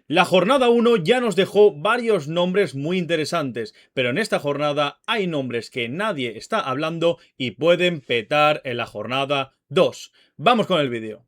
La jornada 1 ya nos dejó varios nombres muy interesantes, pero en esta jornada hay nombres que nadie está hablando y pueden petar en la jornada 2. Vamos con el vídeo.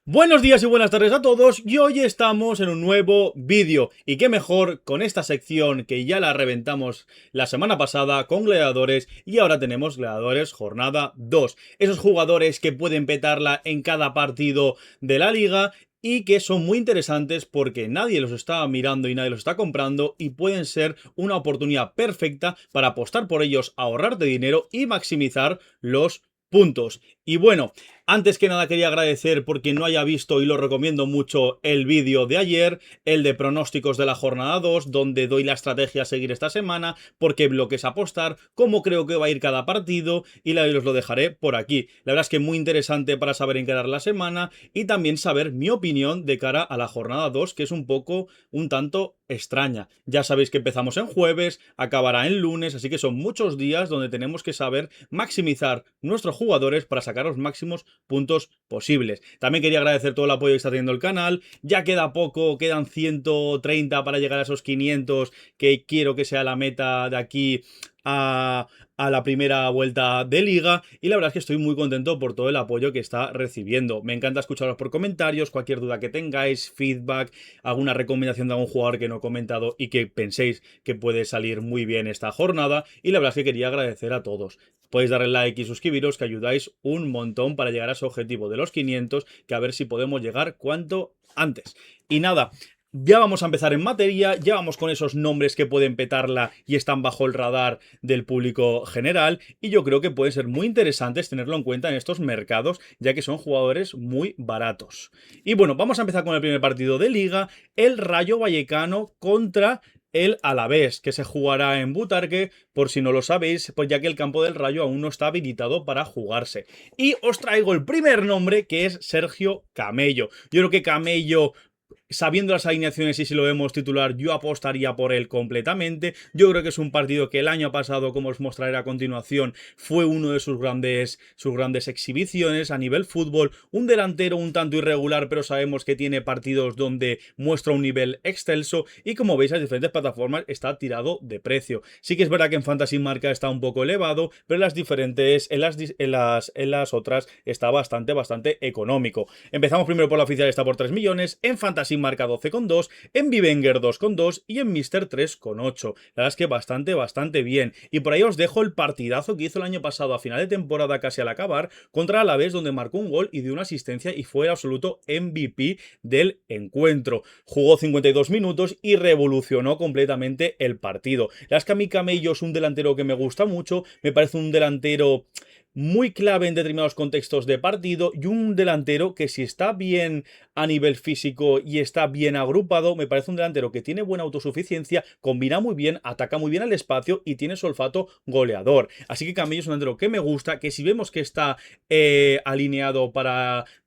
Buenos días y buenas tardes a todos, y hoy estamos en un nuevo vídeo. Y qué mejor con esta sección que ya la reventamos la semana pasada con gladiadores, y ahora tenemos gladiadores jornada 2. Esos jugadores que pueden petarla en cada partido de la liga y que son muy interesantes porque nadie los está mirando y nadie los está comprando, y pueden ser una oportunidad perfecta para apostar por ellos, ahorrarte dinero y maximizar los puntos. Y bueno, antes que nada quería agradecer por quien no haya visto, y lo recomiendo mucho, el vídeo de ayer, el de pronósticos de la jornada 2, donde doy la estrategia a seguir esta semana, por qué bloques apostar, cómo creo que va a ir cada partido, y os lo dejaré por aquí. La verdad es que muy interesante para saber encarar la semana y también saber mi opinión de cara a la jornada 2, que es un tanto extraña. Ya sabéis que empezamos en jueves, acabará en lunes, así que son muchos días donde tenemos que saber maximizar nuestros jugadores para sacar los máximos puntos posibles. También quería agradecer todo el apoyo que está teniendo el canal. Ya queda poco, quedan 130 para llegar a esos 500, que quiero que sea la meta de aquí a la primera vuelta de liga, y la verdad es que estoy muy contento por todo el apoyo que está recibiendo. Me encanta escucharos por comentarios, cualquier duda que tengáis, feedback, alguna recomendación de algún jugador que no he comentado y que penséis que puede salir muy bien esta jornada, y la verdad es que quería agradecer a todos. Podéis darle like y suscribiros, que ayudáis un montón para llegar a ese objetivo de los 500, que a ver si podemos llegar cuanto antes. Y nada, ya vamos a empezar en materia, ya vamos con esos nombres que pueden petarla y están bajo el radar del público general, y yo creo que pueden ser muy interesantes tenerlo en cuenta en estos mercados, ya que son jugadores muy baratos. Y bueno, vamos a empezar con el primer partido de liga, el Rayo Vallecano contra el Alavés, que se jugará en Butarque, por si no lo sabéis, pues ya que el campo del Rayo aún no está habilitado para jugarse. Y os traigo el primer nombre, que es Sergio Camello. Yo creo que Camello, sabiendo las alineaciones y si lo vemos titular, yo apostaría por él completamente. Yo creo que es un partido que el año pasado, como os mostraré a continuación, fue uno de sus grandes exhibiciones a nivel fútbol. Un delantero un tanto irregular, pero sabemos que tiene partidos donde muestra un nivel excelso, y como veis, las diferentes plataformas está tirado de precio. Sí que es verdad que en Fantasy Marca está un poco elevado, pero en las diferentes, en las otras está bastante económico. Empezamos primero por la oficial, está por 3 millones, en Fantasy Marca 12,2, en Vivenger 2,2 y en Mister 3,8. La verdad es que bastante bien. Y por ahí os dejo el partidazo que hizo el año pasado a final de temporada, casi al acabar, contra Alavés, donde marcó un gol y dio una asistencia y fue el absoluto MVP del encuentro. Jugó 52 minutos y revolucionó completamente el partido. La verdad es que a mí Camello es un delantero que me gusta mucho, me parece un delantero muy clave en determinados contextos de partido, y un delantero que, si está bien a nivel físico y está bien agrupado, me parece un delantero que tiene buena autosuficiencia, combina muy bien, ataca muy bien al espacio y tiene su olfato goleador. Así que Camello es un delantero que me gusta, que si vemos que está alineado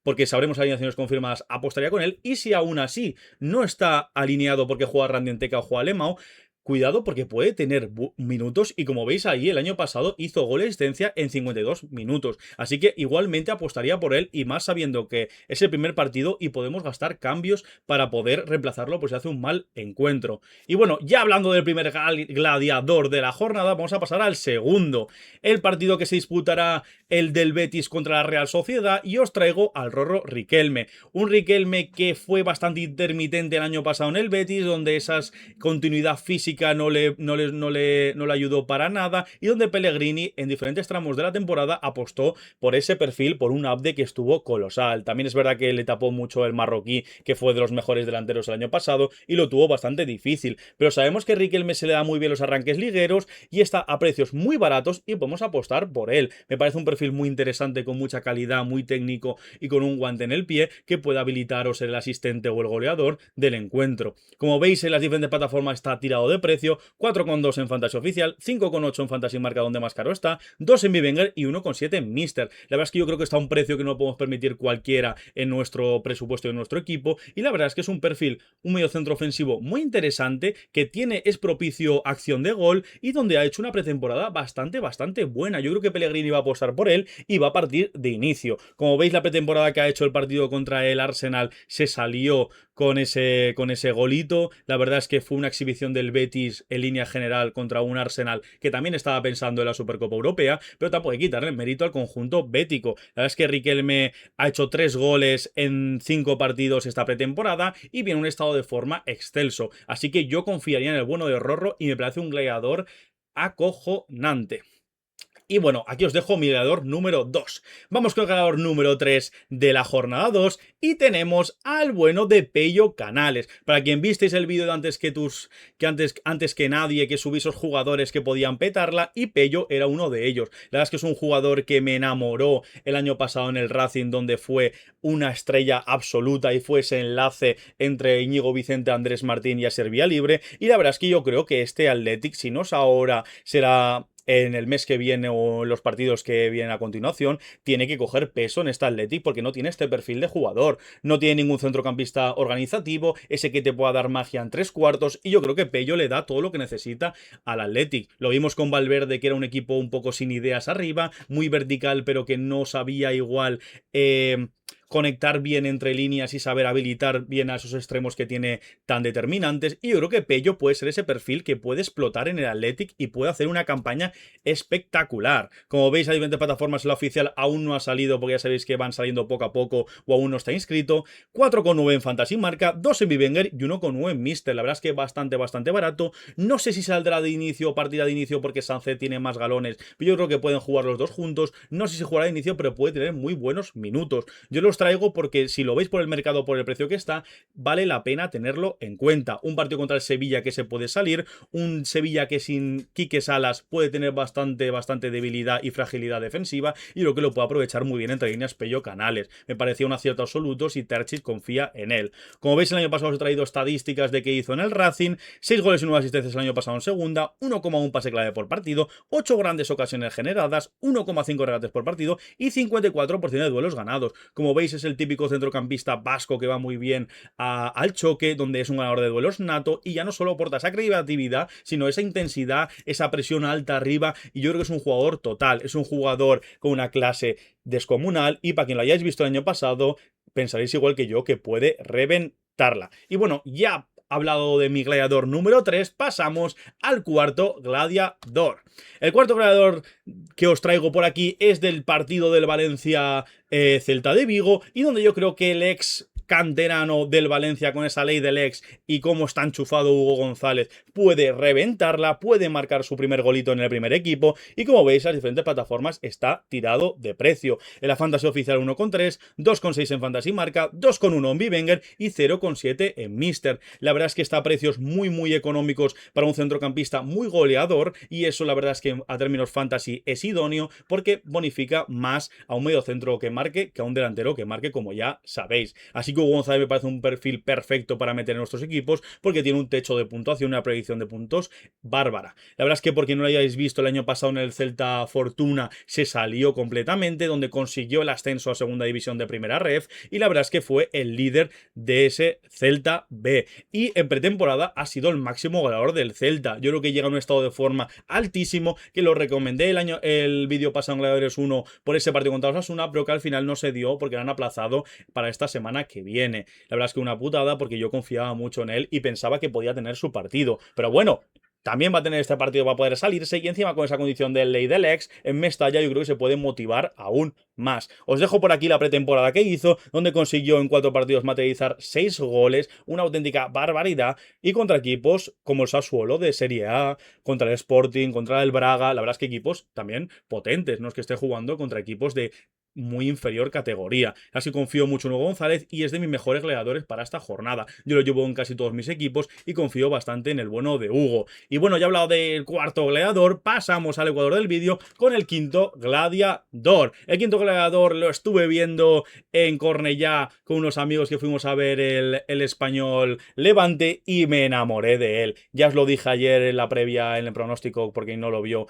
porque sabremos alineaciones confirmadas, apostaría con él. Y si aún así no está alineado porque juega Randy Enteca o juega Lemao, cuidado porque puede tener minutos, y como veis ahí, el año pasado hizo gol de asistencia en 52 minutos. Así que igualmente apostaría por él, y más sabiendo que es el primer partido y podemos gastar cambios para poder reemplazarlo por si hace un mal encuentro. Y bueno, ya hablando del primer gladiador de la jornada, vamos a pasar al segundo. El partido que se disputará, el del Betis contra la Real Sociedad, y os traigo al Rorro Riquelme. Un Riquelme que fue bastante intermitente el año pasado en el Betis, donde esas continuidad física no le ayudó para nada, y donde Pellegrini en diferentes tramos de la temporada apostó por ese perfil, por un update que estuvo colosal. También es verdad que le tapó mucho el marroquí, que fue de los mejores delanteros el año pasado y lo tuvo bastante difícil, pero sabemos que Riquelme se le da muy bien los arranques ligueros y está a precios muy baratos y podemos apostar por él. Me parece un perfil muy interesante, con mucha calidad, muy técnico y con un guante en el pie que puede habilitar o ser el asistente o el goleador del encuentro. Como veis, en las diferentes plataformas está tirado de precio, 4,2 en Fantasy Oficial, 5,8 en Fantasy Marca donde más caro está, 2 en Bivenger y 1,7 en Mister. La verdad es que yo creo que está a un precio que no podemos permitir cualquiera en nuestro presupuesto y en nuestro equipo, y la verdad es que es un perfil, un medio centro ofensivo muy interesante, que es propicio acción de gol y donde ha hecho una pretemporada bastante buena. Yo creo que Pellegrini va a apostar por él y va a partir de inicio. Como veis, la pretemporada que ha hecho el partido contra el Arsenal se salió con ese golito. La verdad es que fue una exhibición del Betis en línea general contra un Arsenal que también estaba pensando en la Supercopa Europea, pero tampoco hay que quitarle el mérito al conjunto bético. La verdad es que Riquelme ha hecho 3 goles en 5 partidos esta pretemporada y viene en un estado de forma excelso. Así que yo confiaría en el bueno de Rorro y me parece un gladiador acojonante. Y bueno, aquí os dejo mi gladiador número 2. Vamos con el gladiador número 3 de la jornada 2 y tenemos al bueno de Pello Canales. Para quien visteis el vídeo de antes que nadie, que subí esos jugadores que podían petarla, y Pello era uno de ellos. La verdad es que es un jugador que me enamoró el año pasado en el Racing, donde fue una estrella absoluta y fue ese enlace entre Íñigo Vicente, Andrés Martín y a Servia Libre. Y la verdad es que yo creo que este Athletic, si no es ahora, será en el mes que viene o en los partidos que vienen a continuación, tiene que coger peso en este Athletic porque no tiene este perfil de jugador. No tiene ningún centrocampista organizativo, ese que te pueda dar magia en 3/4, y yo creo que Pello le da todo lo que necesita al Athletic. Lo vimos con Valverde, que era un equipo un poco sin ideas arriba, muy vertical, pero que no sabía igual conectar bien entre líneas y saber habilitar bien a esos extremos que tiene tan determinantes. Y yo creo que Pello puede ser ese perfil que puede explotar en el Athletic y puede hacer una campaña espectacular. Como veis, hay diferentes plataformas, la oficial aún no ha salido porque ya sabéis que van saliendo poco a poco o aún no está inscrito. 4,9 en Fantasy Marca, 2 en Bivenger y 1,9 en Mister. La verdad es que bastante barato. No sé si saldrá de inicio o partida de inicio porque Sánchez tiene más galones, pero yo creo que pueden jugar los dos juntos. No sé si jugará de inicio, pero puede tener muy buenos minutos. Yo los traigo porque si lo veis por el mercado, por el precio que está, vale la pena tenerlo en cuenta. Un partido contra el Sevilla que se puede salir, un Sevilla que sin Quique Salas puede tener bastante debilidad y fragilidad defensiva, y creo que lo puede aprovechar muy bien entre líneas Pello Canales. Me parecía un acierto absoluto si Terchit confía en él. Como veis, el año pasado os he traído estadísticas de qué hizo en el Racing: 6 goles y 9 asistencias el año pasado en segunda, 1,1 pase clave por partido, 8 grandes ocasiones generadas, 1,5 regates por partido y 54% de duelos ganados. Como veis, es el típico centrocampista vasco que va muy bien al choque, donde es un ganador de duelos nato, y ya no solo aporta esa creatividad, sino esa intensidad, esa presión alta arriba, y yo creo que es un jugador total, es un jugador con una clase descomunal, y para quien lo hayáis visto el año pasado, pensaréis igual que yo que puede reventarla. Y bueno, ya hablado de mi gladiador número 3, pasamos al cuarto gladiador. El cuarto gladiador que os traigo por aquí es del partido del Valencia Celta de Vigo, y donde yo creo que el ex canterano del Valencia, con esa ley del ex y cómo está enchufado Hugo González, puede reventarla, puede marcar su primer golito en el primer equipo, y como veis, las diferentes plataformas está tirado de precio. En la Fantasy Oficial 1,3, 2,6 en Fantasy Marca, 2,1 en Bivenger y 0,7 en Mister. La verdad es que está a precios muy económicos para un centrocampista muy goleador, y eso la verdad es que a términos fantasy es idóneo porque bonifica más a un medio centro que marque que a un delantero que marque, como ya sabéis. Así que Hugo González me parece un perfil perfecto para meter en nuestros equipos porque tiene un techo de puntuación, una predicción de puntos bárbara. La verdad es que, porque no lo hayáis visto, el año pasado en el Celta Fortuna se salió completamente, donde consiguió el ascenso a segunda división de primera ref, y la verdad es que fue el líder de ese Celta B, y en pretemporada ha sido el máximo goleador del Celta. Yo creo que llega a un estado de forma altísimo, que lo recomendé el vídeo pasado en Gladiadores 1 por ese partido contra Osasuna, pero que al final no se dio porque lo han aplazado para esta semana que viene. La verdad es que una putada, porque yo confiaba mucho en él y pensaba que podía tener su partido, pero bueno, también va a tener este partido para poder salirse, y encima con esa condición de ley del ex en Mestalla, yo creo que se puede motivar aún más. Os dejo por aquí la pretemporada que hizo, donde consiguió en 4 partidos materializar 6 goles, una auténtica barbaridad, y contra equipos como el Sassuolo de Serie A, contra el Sporting, contra el Braga. La verdad es que equipos también potentes, no es que esté jugando contra equipos de muy inferior categoría. Así confío mucho en Hugo González y es de mis mejores goleadores para esta jornada. Yo lo llevo en casi todos mis equipos y confío bastante en el bueno de Hugo. Y bueno, ya he hablado del cuarto goleador, pasamos al ecuador del vídeo con el quinto gladiador. El quinto gladiador lo estuve viendo en Cornellá con unos amigos que fuimos a ver el Español Levante y me enamoré de él. Ya os lo dije ayer en la previa, en el pronóstico, porque no lo vio,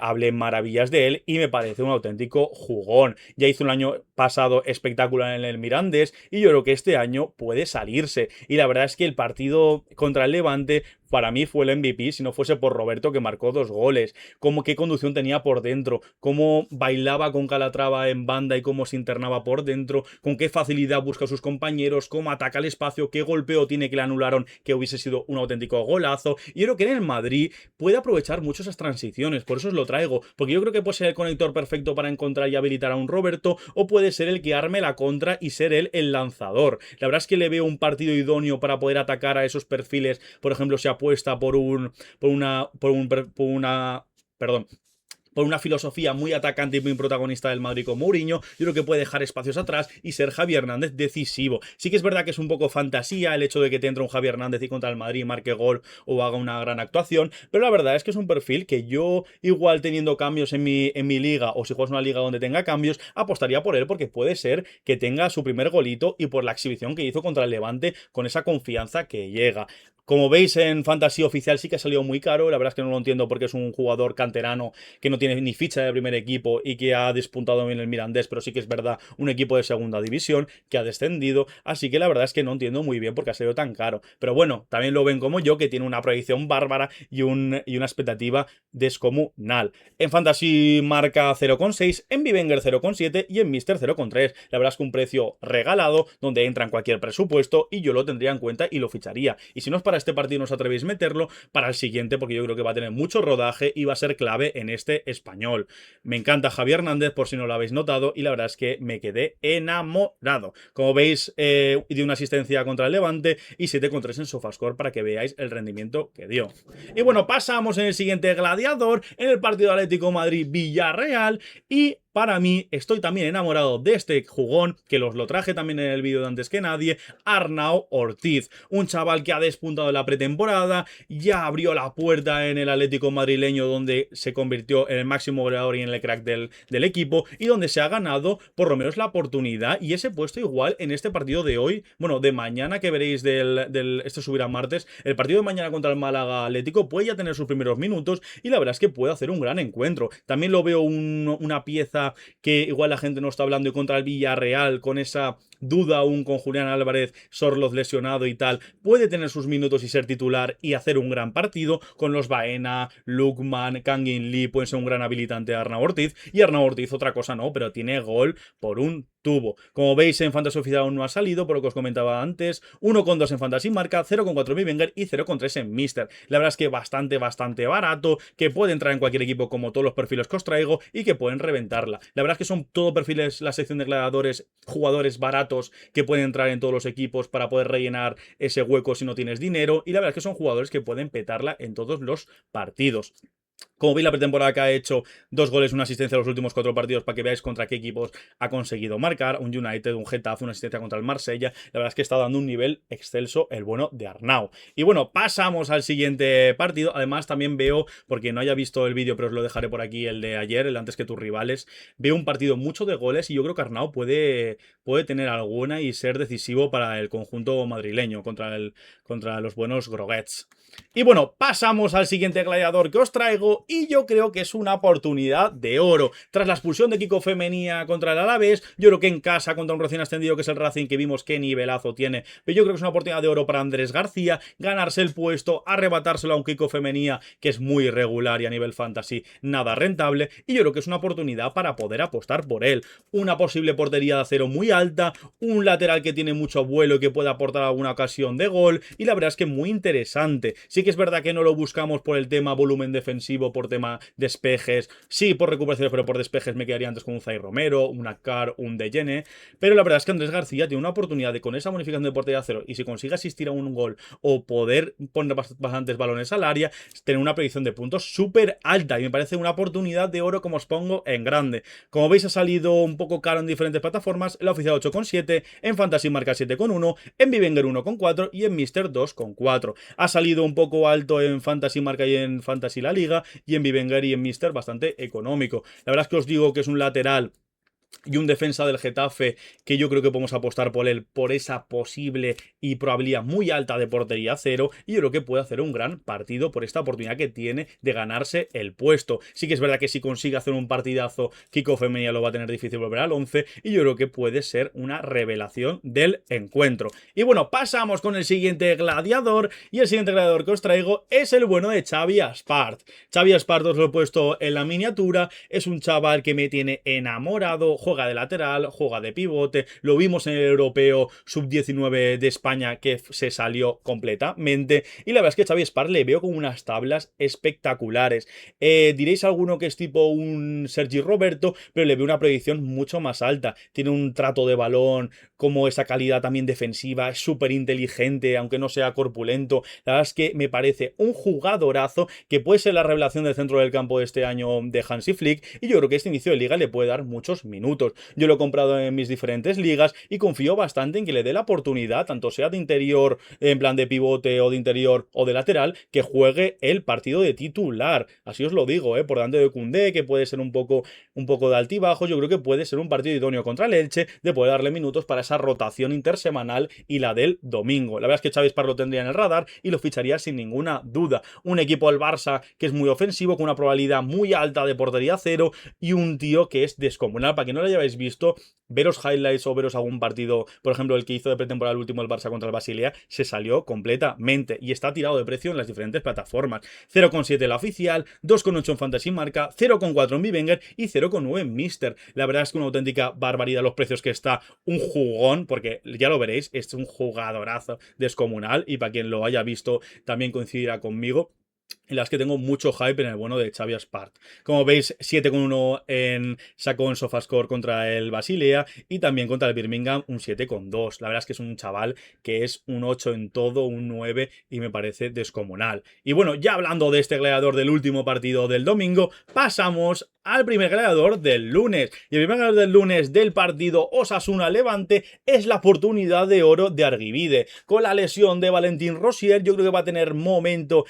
hablé maravillas de él y me parece un auténtico jugón. Ya hizo un año pasado espectacular en el Mirandés y yo creo que este año puede salirse. Y la verdad es que el partido contra el Levante para mí fue el MVP si no fuese por Roberto, que marcó 2 goles. Cómo qué conducción tenía por dentro, cómo bailaba con Calatrava en banda y cómo se internaba por dentro, con qué facilidad busca a sus compañeros, cómo ataca el espacio, qué golpeo tiene que le anularon, que hubiese sido un auténtico golazo. Y yo creo que en el Madrid puede aprovechar mucho esas transiciones, por eso os lo traigo, porque yo creo que puede ser el conector perfecto para encontrar y habilitar a un Roberto, o puede ser el que arme la contra y ser él el lanzador. La verdad es que le veo un partido idóneo para poder atacar a esos perfiles, por ejemplo, si apuesta por una filosofía muy atacante y muy protagonista del Madrid con Mourinho. Yo creo que puede dejar espacios atrás y ser Javi Hernández decisivo. Sí que es verdad que es un poco fantasía el hecho de que te entre un Javi Hernández y contra el Madrid marque gol o haga una gran actuación, pero la verdad es que es un perfil que yo, igual teniendo cambios en mi liga, o si juegas una liga donde tenga cambios, apostaría por él porque puede ser que tenga su primer golito y por la exhibición que hizo contra el Levante con esa confianza que llega. Como veis, en Fantasy Oficial sí que ha salido muy caro. La verdad es que no lo entiendo porque es un jugador canterano que no tiene ni ficha de primer equipo y que ha despuntado en el Mirandés, pero sí que es verdad, un equipo de segunda división que ha descendido. Así que la verdad es que no entiendo muy bien por qué ha salido tan caro. Pero bueno, también lo ven como yo, que tiene una proyección bárbara y una expectativa descomunal. En Fantasy marca 0,6, en Vivenger 0,7 y en Mister 0,3. La verdad es que un precio regalado donde entra en cualquier presupuesto y yo lo tendría en cuenta y lo ficharía. Y si no es para este partido no os atrevéis a meterlo, para el siguiente, porque yo creo que va a tener mucho rodaje y va a ser clave en este español. Me encanta Javier Hernández, por si no lo habéis notado, y la verdad es que me quedé enamorado. Como veis, dio una asistencia contra el Levante y 7,3 en Sofascore para que veáis el rendimiento que dio. Y bueno, pasamos en el siguiente gladiador, en el partido Atlético Madrid-Villarreal, y para mí, estoy también enamorado de este jugón, que os lo traje también en el vídeo de antes que nadie, Arnau Ortiz. Un chaval que ha despuntado en la pretemporada, ya abrió la puerta en el Atlético madrileño, donde se convirtió en el máximo goleador y en el crack del equipo, y donde se ha ganado por lo menos la oportunidad y ese puesto igual en este partido de hoy, bueno, de mañana que veréis este subirá martes, el partido de mañana contra el Málaga Atlético puede ya tener sus primeros minutos y la verdad es que puede hacer un gran encuentro. También lo veo una pieza que igual la gente no está hablando, y contra el Villarreal, con esa duda aún con Julián Álvarez, Sorloz lesionado y tal, puede tener sus minutos y ser titular y hacer un gran partido. Con los Baena, Lukman, Kangin Lee pueden ser un gran habilitante de Arnau Ortiz, y Arnau Ortiz otra cosa no, pero tiene gol por un tubo. Como veis, en Fantasy Oficial aún no ha salido, por lo que os comentaba antes, 1,2 en Fantasy marca, 0,4 en Vivenger y 0,3 en Mister. La verdad es que bastante barato, que puede entrar en cualquier equipo como todos los perfiles que os traigo y que pueden reventarla. La verdad es que son todo perfiles, la sección de gladiadores, jugadores baratos que pueden entrar en todos los equipos para poder rellenar ese hueco si no tienes dinero, y la verdad es que son jugadores que pueden petarla en todos los partidos. Como veis, la pretemporada que ha hecho 2 goles, una asistencia en los últimos 4 partidos, para que veáis contra qué equipos ha conseguido marcar. Un United, un Getafe, una asistencia contra el Marsella. La verdad es que está dando un nivel excelso el bueno de Arnau. Y bueno, pasamos al siguiente partido. Además, también veo, porque no haya visto el vídeo, pero os lo dejaré por aquí, el de ayer, el antes que tus rivales. Veo un partido mucho de goles y yo creo que Arnau puede tener alguna y ser decisivo para el conjunto madrileño contra los buenos Groguets. Y bueno, pasamos al siguiente gladiador que os traigo y yo creo que es una oportunidad de oro. Tras la expulsión de Kiko Femenía contra el Alavés, yo creo que en casa contra un recién ascendido que es el Racing, que vimos qué nivelazo tiene, pero yo creo que es una oportunidad de oro para Andrés García, ganarse el puesto, arrebatárselo a un Kiko Femenía que es muy irregular y a nivel fantasy nada rentable, y yo creo que es una oportunidad para poder apostar por él. Una posible portería de acero muy alta, un lateral que tiene mucho vuelo y que puede aportar alguna ocasión de gol, y la verdad es que muy interesante. Sí que es verdad que no lo buscamos por el tema volumen defensivo, por tema despejes, sí por recuperaciones, pero por despejes me quedaría antes con un Zay Romero, un Akar, un Dejene, pero la verdad es que Andrés García tiene una oportunidad de con esa bonificación de portería cero y si consigue asistir a un gol o poder poner bastantes balones al área, tener una predicción de puntos súper alta y me parece una oportunidad de oro como os pongo en grande. Como veis ha salido un poco caro en diferentes plataformas, en la oficial 8,7, en Fantasy Marca 7,1, en Vivenger 1,4 y en Mister 2,4. Ha salido un poco alto en Fantasy Marca y en Fantasy La Liga y en Vivenger y en Mister bastante económico. La verdad es que os digo que es un lateral y un defensa del Getafe que yo creo que podemos apostar por él por esa posible y probabilidad muy alta de portería cero y yo creo que puede hacer un gran partido por esta oportunidad que tiene de ganarse el puesto. Sí que es verdad que si consigue hacer un partidazo Kiko Femenía lo va a tener difícil volver al 11 y yo creo que puede ser una revelación del encuentro. Y bueno, pasamos con el siguiente gladiador y el siguiente gladiador que os traigo es el bueno de Xavi Aspart. Xavi Aspart os lo he puesto en la miniatura, es un chaval que me tiene enamorado, juega de lateral, juega de pivote, lo vimos en el europeo sub-19 de España que se salió completamente y la verdad es que Xavi Aspart le veo con unas tablas espectaculares. Diréis alguno que es tipo un Sergi Roberto, pero le veo una predicción mucho más alta, tiene un trato de balón, como esa calidad también defensiva, es súper inteligente, aunque no sea corpulento, la verdad es que me parece un jugadorazo que puede ser la revelación del centro del campo de este año de Hansi Flick y yo creo que este inicio de liga le puede dar muchos minutos. Yo lo he comprado en mis diferentes ligas y confío bastante en que le dé la oportunidad, tanto sea de interior, en plan de pivote o de interior o de lateral, que juegue el partido de titular. Así os lo digo, por delante de Koundé, que puede ser un poco de altibajo, yo creo que puede ser un partido idóneo contra el Elche, de poder darle minutos para esa rotación intersemanal y la del domingo. La verdad es que Xavi Aspart lo tendría en el radar y lo ficharía sin ninguna duda. Un equipo del Barça que es muy ofensivo, con una probabilidad muy alta de portería cero y un tío que es descomunal. Para que no lo hayáis visto, veros highlights o veros algún partido, por ejemplo el que hizo de pretemporada el último el Barça contra el Basilea, se salió completamente y está tirado de precio en las diferentes plataformas. 0,7 la oficial, 2,8 en Fantasy Marca, 0,4 en Vivenger y 0,9 en Mister. La verdad es que una auténtica barbaridad los precios que está, un jugón, porque ya lo veréis, es un jugadorazo descomunal y para quien lo haya visto también coincidirá conmigo en las que tengo mucho hype en el bueno de Xavi Aspart. Como veis, 7,1 sacó en Sofascore contra el Basilea y también contra el Birmingham un 7,2. La verdad es que es un chaval que es un 8 en todo, un 9 y me parece descomunal. Y bueno, ya hablando de este gladiador del último partido del domingo, pasamos al primer gladiador del lunes. Y el primer gladiador del lunes del partido Osasuna-Levante es la oportunidad de oro de Argivide. Con la lesión de Valentín Rosier, yo creo que va a tener un momento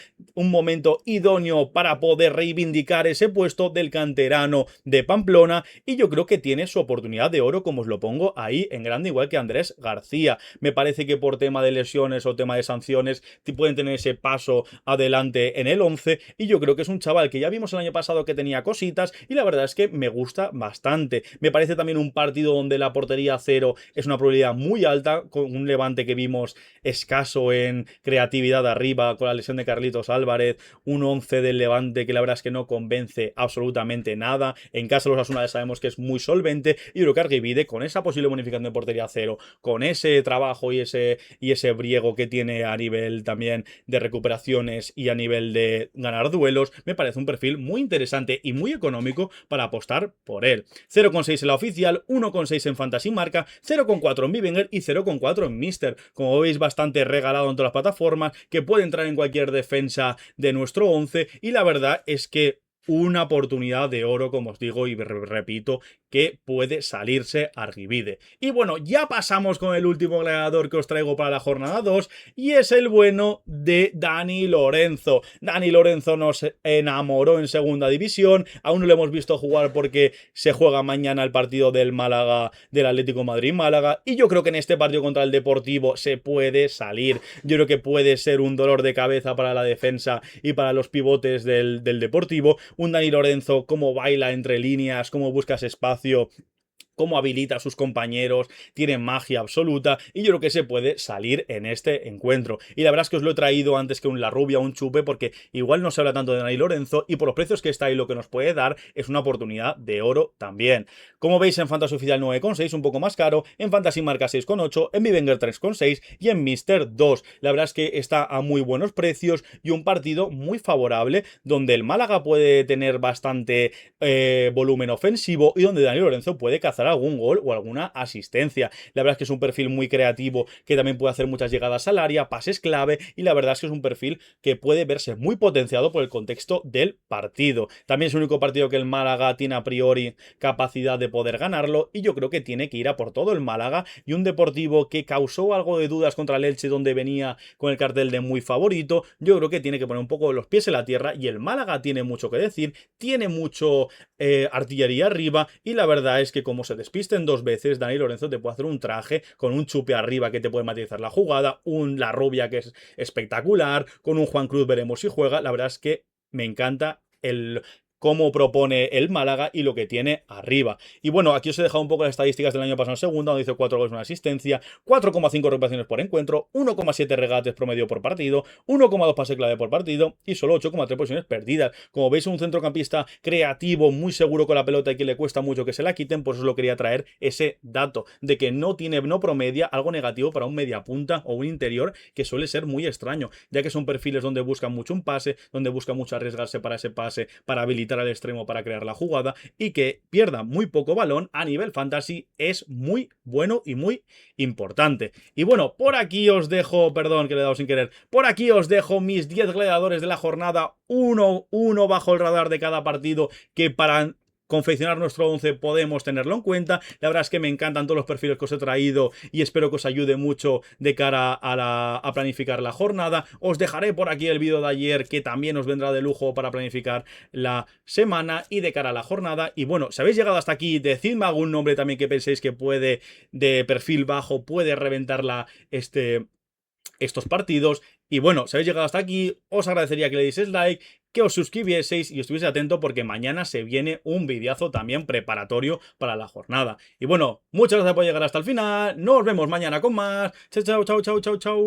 idóneo para poder reivindicar ese puesto del canterano de Pamplona y yo creo que tiene su oportunidad de oro, como os lo pongo ahí en grande, igual que Andrés García. Me parece que por tema de lesiones o tema de sanciones pueden tener ese paso adelante en el 11 y yo creo que es un chaval que ya vimos el año pasado que tenía cositas y la verdad es que me gusta bastante. Me parece también un partido donde la portería cero es una probabilidad muy alta, con un Levante que vimos escaso en creatividad arriba con la lesión de Carlitos Álvarez, un 11 del Levante que la verdad es que no convence absolutamente nada. En casa de los Osasuna sabemos que es muy solvente y creo que Argivide con esa posible bonificación de portería cero, con ese trabajo y ese briego que tiene a nivel también de recuperaciones y a nivel de ganar duelos, me parece un perfil muy interesante y muy económico para apostar por él. 0,6 en la oficial, 1,6 en Fantasy Marca, 0,4 en Vivenger y 0,4 en Mister. Como veis, bastante regalado en todas las plataformas, que puede entrar en cualquier defensa de nuestro 11 y la verdad es que una oportunidad de oro, como os digo y repito, que puede salirse Argivide. Y bueno, ya pasamos con el último gladiador que os traigo para la jornada 2 y es el bueno de Dani Lorenzo. Dani Lorenzo nos enamoró en segunda división, aún no lo hemos visto jugar porque se juega mañana el partido del Málaga, del Atlético Madrid-Málaga y yo creo que en este partido contra el Deportivo se puede salir. Yo creo que puede ser un dolor de cabeza para la defensa y para los pivotes del Deportivo. Un Dani Lorenzo, cómo baila entre líneas, cómo buscas espacio, cómo habilita a sus compañeros, tiene magia absoluta y yo creo que se puede salir en este encuentro. Y la verdad es que os lo he traído antes que un La Rubia o un Chupe porque igual no se habla tanto de Dani Lorenzo y por los precios que está ahí lo que nos puede dar es una oportunidad de oro también. Como veis en Fantasy Oficial 9,6, un poco más caro, en Fantasy Marca 6,8, en Bivenger 3,6 y en Mister 2. La verdad es que está a muy buenos precios y un partido muy favorable donde el Málaga puede tener bastante volumen ofensivo y donde Dani Lorenzo puede cazar algún gol o alguna asistencia. La verdad es que es un perfil muy creativo que también puede hacer muchas llegadas al área, pases clave y la verdad es que es un perfil que puede verse muy potenciado por el contexto del partido. También es el único partido que el Málaga tiene a priori capacidad de poder ganarlo y yo creo que tiene que ir a por todo el Málaga y un Deportivo que causó algo de dudas contra el Elche donde venía con el cartel de muy favorito, yo creo que tiene que poner un poco los pies en la tierra y el Málaga tiene mucho que decir, tiene mucho artillería arriba y la verdad es que como se despisten dos veces, Dani Lorenzo te puede hacer un traje con un Chupe arriba que te puede matizar la jugada, un La Rubia que es espectacular, con un Juan Cruz veremos si juega, la verdad es que me encanta el cómo propone el Málaga y lo que tiene arriba. Y bueno, aquí os he dejado un poco las estadísticas del año pasado en segunda, donde hizo 4 goles, una asistencia, 4,5 recuperaciones por encuentro, 1,7 regates promedio por partido, 1,2 pase clave por partido y solo 8,3 posiciones perdidas. Como veis, un centrocampista creativo, muy seguro con la pelota y que le cuesta mucho que se la quiten, por eso os lo quería traer ese dato de que no promedia algo negativo para un mediapunta o un interior que suele ser muy extraño, ya que son perfiles donde buscan mucho un pase, donde buscan mucho arriesgarse para ese pase, para habilitar al extremo para crear la jugada y que pierda muy poco balón a nivel fantasy es muy bueno y muy importante. Y bueno, por aquí os dejo, perdón que le he dado sin querer, por aquí os dejo mis 10 gladiadores de la jornada, uno bajo el radar de cada partido que para confeccionar nuestro 11 podemos tenerlo en cuenta. La verdad es que me encantan todos los perfiles que os he traído y espero que os ayude mucho de cara a planificar la jornada. Os dejaré por aquí el vídeo de ayer que también os vendrá de lujo para planificar la semana y de cara a la jornada. Y bueno, si habéis llegado hasta aquí, decidme algún nombre también que penséis que puede, de perfil bajo, puede reventarla estos partidos. Y bueno, si habéis llegado hasta aquí, os agradecería que le deis like, que os suscribieseis y estuviese atento porque mañana se viene un videazo también preparatorio para la jornada. Y bueno, muchas gracias por llegar hasta el final. Nos vemos mañana con más. Chao, chao, chao, chao, chao, chao.